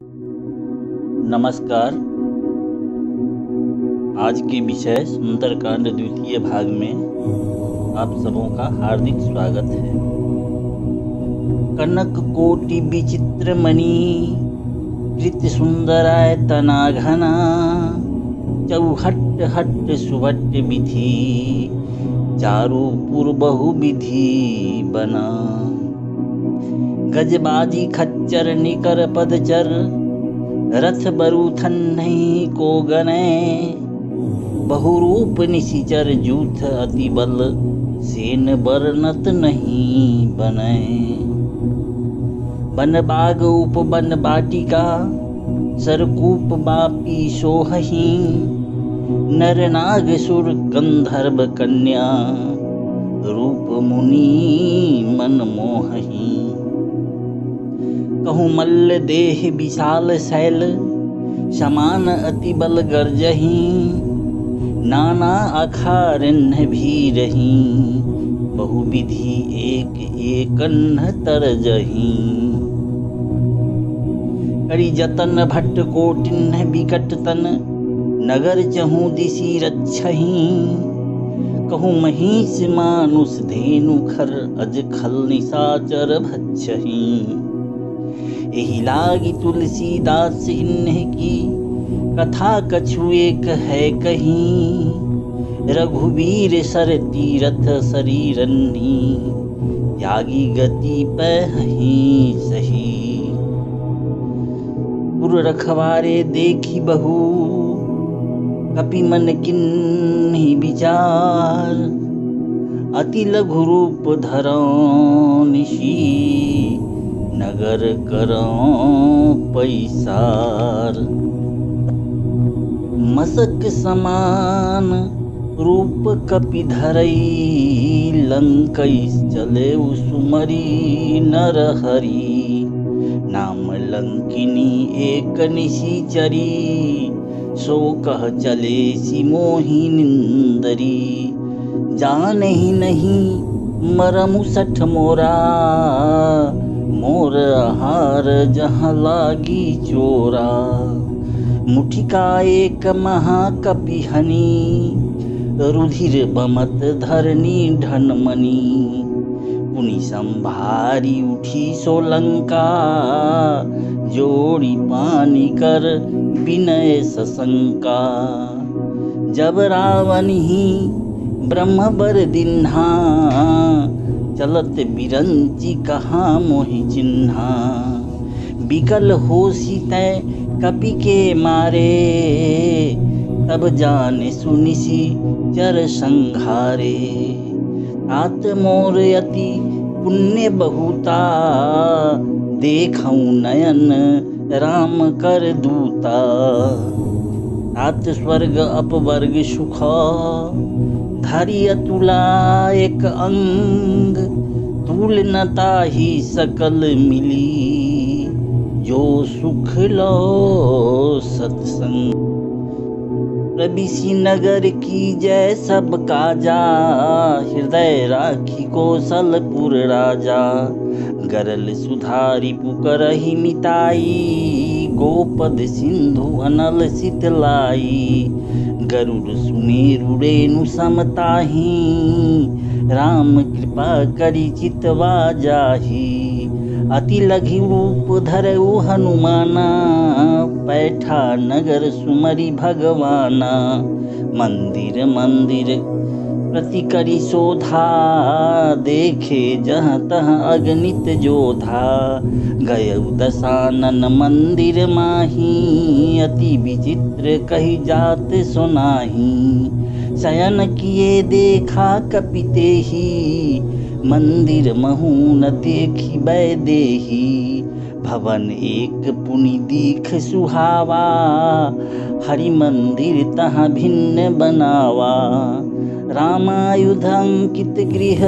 नमस्कार। आज के विषय सुंदरकांड द्वितीय भाग में आप सबों का हार्दिक स्वागत है। कनक कोटि विचित्र मणि कृत सुंदराय तना घना चौहट हट सुवट विधि चारु पुर बहु विधि बना। गजबाजी खच्चर निकर पदचर रथ बरूथन नहीं को गने बहुरूप निशिचर जूथ अति बल सेन बरनत नहीं बने। बन बाग उप बन बाटिका सरकूप बापी सोहही नर नाग सुर गंधर्व कन्या रूप मुनि मन मोहही। कहूँ मल्ल देह विशाल शैल समान अति बल गर्जही नाना अखारण्य भी रही बहुविधि एक एकन्ह तरजही। करी जतन भट्ट कोटिन्ह विकट तन नगर चहूँ दिशि रक्षही। कहूँ महिष मानुष धेनु खर अज खल निशाचर भक्षही। एहि लागी तुलसीदास इन्ह की कथा कछु एक है कहीं। रघुवीर सर तीरथ शरीरन्नी त्यागी गति पही सही। पुर रखवारे देखी बहु कपि मन किन्हि विचार अति लघु रूप धरौं निशी नगर करौं पैसार। मसक समान रूप कपि धरई लंकैस चले सुमरी नर हरि। नाम लंकिनी एक निशिचरी सो कह चले सी मोहि निंदरी। जानहि नहीं मरमु सठ मोरा मोर आहार जहाँ लागी चोरा। मुठिका एक महाकपि हनी रुधिर बमत धरनी ढनमनी। पुनि संभारी उठी सोलंका जोड़ी पानी कर विनय सशंका। जब रावण ही ब्रह्म बर दिन्हा चलत बिरंची कहाँ मोहि चिन्हा। बिकल होसी तय कपि के मारे तब जाने सुनिसी चर संघारे। तात मोर अति पुण्य बहुता देखऊं नयन राम कर दूता। तात स्वर्ग अपवर्ग सुख धरि अतुला एक अंग तुल नता ही सकल मिली जो सुख लो सत्संग। प्रबिसी नगर की जय सब काजा हृदय राखी कौशलपुर राजा। गरल सुधारी पुकरहि मिताई गोपद सिंधु अनल सितलाई। गरुड़ सुमेरु रेणु समताही राम कृपा करी चितवा जाही। अति लघु रूप धरऊ हनुमाना पैठा नगर सुमरी भगवाना। मंदिर मंदिर प्रति करी शोधा देखे जहाँ तहाँ अगणित जोधा। गयउ दशानन मंदिर माही अति विचित्र कही जात सुनाही। शयन किए देखा कपि तेहि मंदिर महु न देखी बैदेही। भवन एक पुनि दीख सुहावा हरि मंदिर तहाँ भिन्न बनावा। रामायुध अंकित गृह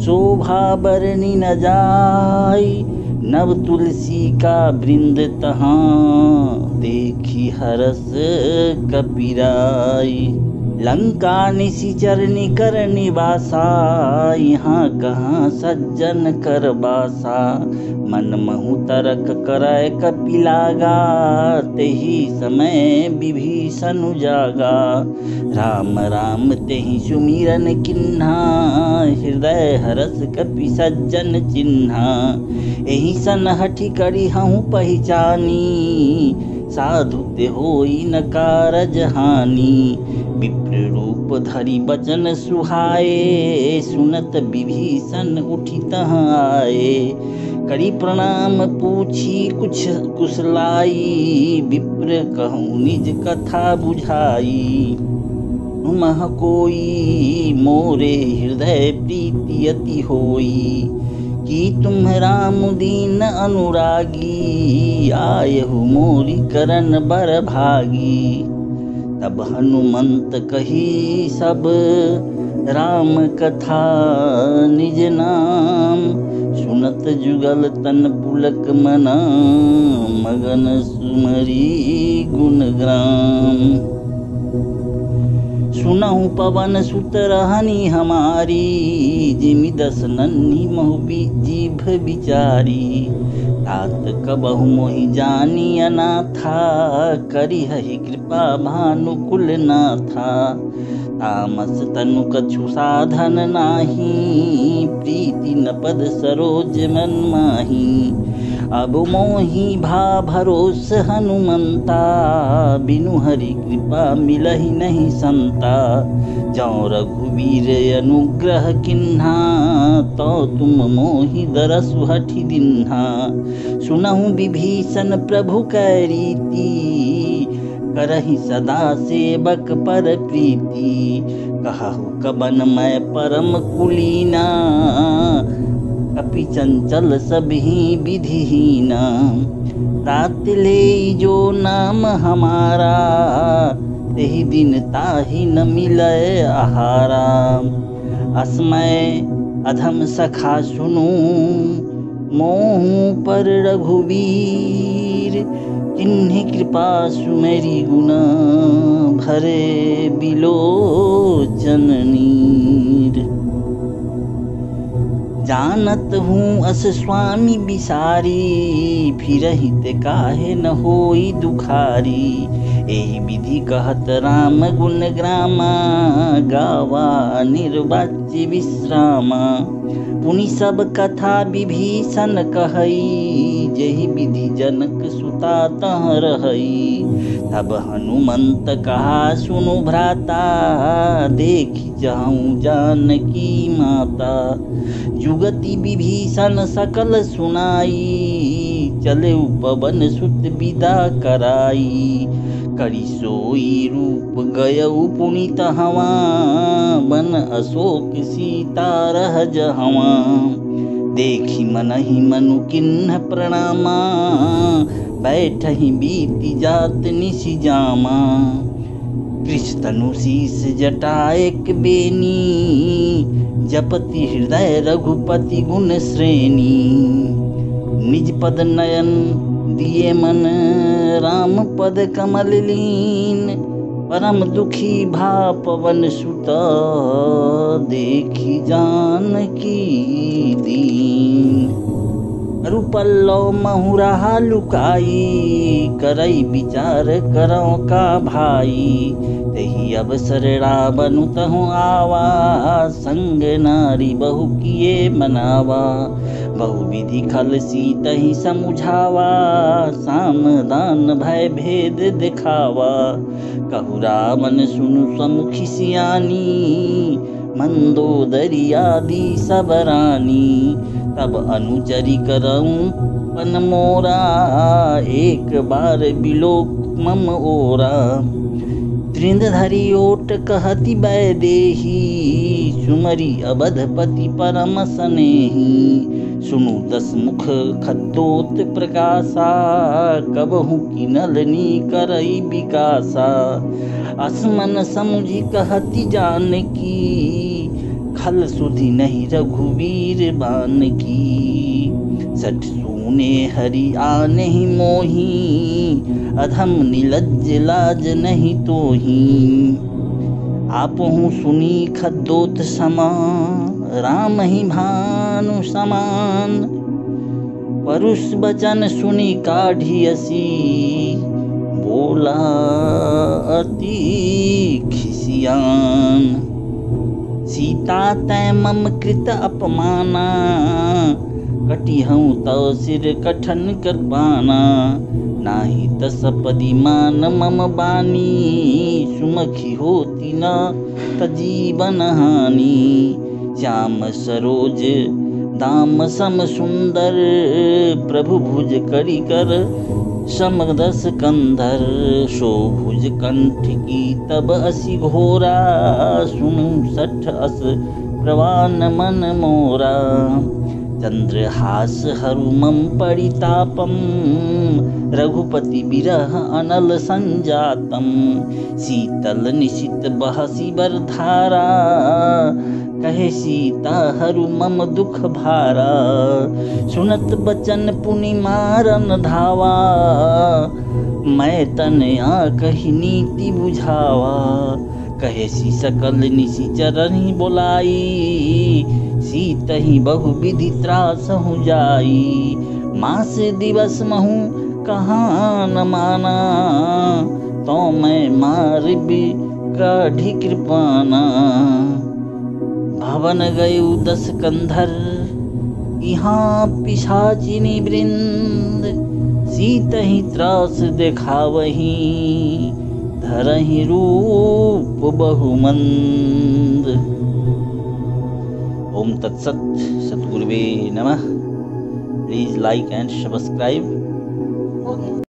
शोभा बरनी न जाय। नव तुलसी का वृंद तहाँ देखी हरस कपिराय। लंका निशिचर निकर निवासा, यहाँ कहाँ सज्जन कर बासा। मन महु तरक करय कपिलागा, तेहि समय विभीषण जागा। राम राम तेहि सुमिरन किन्हा, हृदय हरस कपि सज्जन चिन्हा। एहि सन हठि करि हूँ पहचानी, साधु ते होई न कारज हानि। विप्र रूप धरि बचन सुहाए, सुनत विभीषण उठि तहाँ आए। करी प्रणाम पूछी कुछ कुशलाई, विप्र कहूँ निज कथा बुझाई। तुमह कोई मोरे हृदय प्रीति अति होई, कि तुम राम दीन अनुरागी। आयहु मोरी करन बर भागी, तब हनुमंत कही सब राम कथा निज नाम। सुनत जुगल तन पुलक मना, मगन सुमरी गुण ग्राम। सुनहु पवन सुत रहनी हमारी, जिमि दस नन्ही महु जीभ बिचारी। तात कबहु मोहि जानी अनाथा, करिहहि कृपा भानुकुल नाथा। तामस तनु कछु साधन नाही, प्रीति न पद सरोज मन माही। अब मोहि भा भरोस हनुमंता, बिनु हरि कृपा मिलहि नहीं संता। जौ रघुवीर अनुग्रह किन्हा, तो तुम मोहि दरसु हठि दिन्हा। सुनहु विभीषण प्रभु कै रीति, करहि सदा सेवक पर प्रीति। कहु कबन मैं परम कुलीना, कपि चंचल सबहि विधिहीना। तात ले जो नाम हमारा, तेहि दिन ताहि न मिलय आहारा। अस्मय अधम सखा सुनु, मोहु पर रघुवीर। किन्हि कृपा सुमेरी गुना, भरे बिलोचन नीर। जानत हूँ अस स्वामी बिसारी, फिरहि ते काहे न होई दुखारी। एहि विधि कहत राम गुण ग्रामा, गावा निर्वाच्य विश्रामा। पुनि सब कथा विभीषण कहई, जेहि विधि जनक सुता तह रहई। तब हनुमंत कहा सुनु भ्राता, देखि जाऊं जानकी माता। जुगति विभीषण सकल सुनाई, चले पवन सुत विदा कराई। करि सोई रूप गयउ पुनीत हवा, बन अशोक सीता रह जहवा। देखी मनहि मनु किन्ह प्रणामा, बैठहि बीति जात निशि जामा। कृष तनु शीस जटा एक बेनी, जपति हृदय रघुपति गुण श्रेणी। निज पद नयन दिए मन, राम पद कमल लीन। परम दुखी भा पवन सुत, देखी जानकी दीन। रुपल्लव महुरा लुकाई, करई विचार करौ का भाई। तेहि अवसर रावण तहु आवा, संग नारी बहु किए मनावा। बहु विधि खल सीतहि समुझावा, साम दान भय भेद दिखावा। कहु रावण सुनु समुखि सियानी, मंदोदरी आदि सब रानी। तब अनुचरी करऊं पन मोरा, एक बार बिलोक मम ओरा। त्रिंद धरि ओट कहति वैदेही, सुमरी अवधपति परम सनेही। सुनु दस मुख खद्योत प्रकाशा, कबहु किनलनी करई विकासा। असमन समुझि कहति जानकी, खल सुधि नहीं रघुवीर बानकी। सठ सूने हरि आनेहि मोही, अधम निलज्ज लाज नहीं तोही। आपहु सुनी खद्दोत समा, राम ही भानु समान। परुष बचन सुनी काढ़ी असी, बोला अति खिसियान। सीता तै मम कृत अपमाना, कटिहऊँ तव सिर कठन कृपाना। नाही तस पदी मान मम बानी, सुमखी होती न तजीवन हानि। श्याम सरोज दाम सम सुंदर, प्रभु भुज करी कर समदस कंधर। शोभुज कंठ की तब असी घोरा, सुनु सठ अस प्रवान मन मोरा। चंद्रहास हरु मम परितापम, रघुपति बिरह अनल संजातम। शीतल निशित बहसी बरधारा, कहे सीता हरु मम दुख भारा। सुनत बचन पुनि मारन धावा, मैं तन आकहि नीति बुझावा। कहे सी सकल निशिचर ही बोलाई, सीतहि बहु विधि त्रास हूँ जाई। मास दिवस महु कहाँ न माना, तो मैं मार भी काढ़ी कृपाना। भवन गयु 10 कंधर, यहाँ पिशाचिनी वृंद। सीतहि त्रास देखावही, धरहि रूप बहुमंद। ओम तत्सत। सद्गुरुवे नमः। Please like and subscribe.